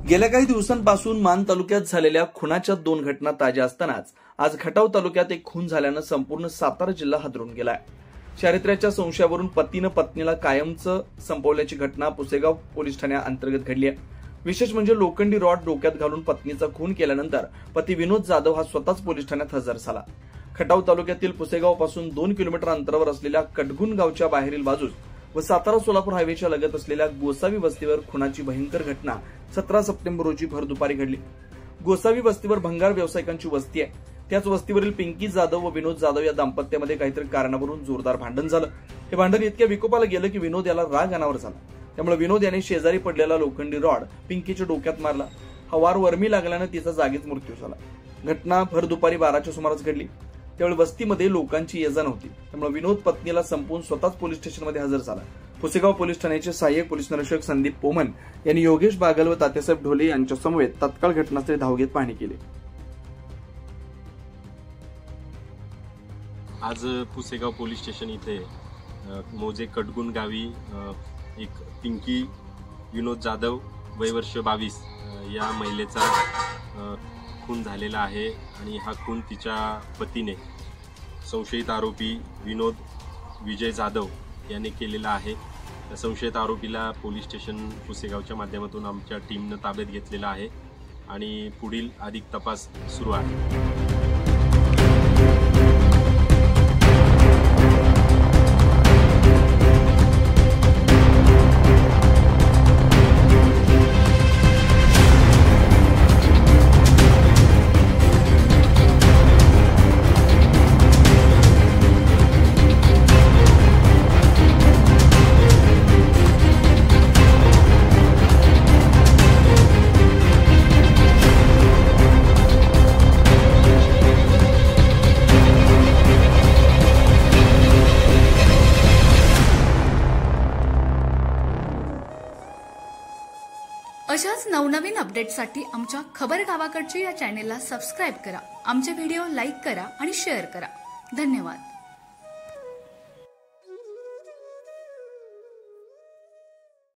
गेल्या काही दिवसांपासून मान तालुक्यात झालेल्या खुनाच्या 2 घटना ताज्या असतानाच आज खटाव तालुक्यात एक खून झाल्यानं संपूर्ण सातारा जिल्हा हादरून गेलाय। चारित्र्याच्या संशयावरून पतीनं पत्नीला कायमचं संपवल्याची घटना पुसेगाव पोलीस ठाण्याअंतर्गत घडली आहे। विशेष म्हणजे लोखंडी रॉड डोक्यात घालून पत्नीचा खून केल्यानंतर पती विनोद जाधव हा स्वतःच पोलीस ठाण्यात हजर झाला। खटाव तालुक्यातील पुसेगाव पासून 2 किलोमीटर अंतरावर असलेल्या कडगुण गावच्या बाहेरील बाजूस व सातारा सोलापूर हायवेच्या लगत असलेल्या गोसावी वस्तीवर खुनाची भयंकर घटना 17 सप्टेंबर रोजी भर दुपारी घडली। गोसावी वस्तीवर भंगार व्यावसायिकांची वस्ती आहे। त्याच वस्तीवरील पिंकी जाधव व विनोद जाधव या दाम्पत्यामध्ये काहीतरी कारणावरून जोरदार भांडण झालं। हे भांडण इतक्या विकोपाला गेलं की विनोद याला राग अनावर झाला। त्यामुळे विनोद याने शेजारी पडलेला लोखंडी रॉड पिंकीच्या डोक्यात मारला। हा वार वर्मी लागल्यानं तिचा जागीच मृत्यू झाला। घटना भर दुपारी 12च्या सुमारास घडली। त्यावेळी वस्तीमध्ये लोकांची ये-जा नव्हती। त्यामुळे विनोद पत्नीला संपवून स्वतःच पोलीस स्टेशनमध्ये हजर झाला। पुसेगाव पोलीस ठाण्याचे सहाय्यक पोलीस निरीक्षक संदीप पोमन यांनी योगेश बागल व तात्यासाहेब ढोले यांच्या समवेत तत्काळ घटनास्थळी धाव घेत पाहणी केली। आज पुसेगाव पोलीस स्टेशन इथे मोजे कडगुण गावी एक पिंकी विनोद जाधव वय वर्ष 22 या महिलेचा खून झालेला आहे आणि हा खून तिच्या पतीने संशयित आरोपी विनोद विजय जाधव याने केलेला आहे। संशयित आरोपीला पोलीस स्टेशन पुसेगावच्या माध्यमातून आमच्या टीमने ताब्यात घेतलेला आहे आणि पुढील अधिक तपास सुरू आहे। अशाच नवनवीन अपडेट्ससाठी आमच्या खबर गावाकडची या चॅनेलला सबस्क्राईब करा। आमचे व्हिडिओ लाईक करा आणि शेअर करा। धन्यवाद।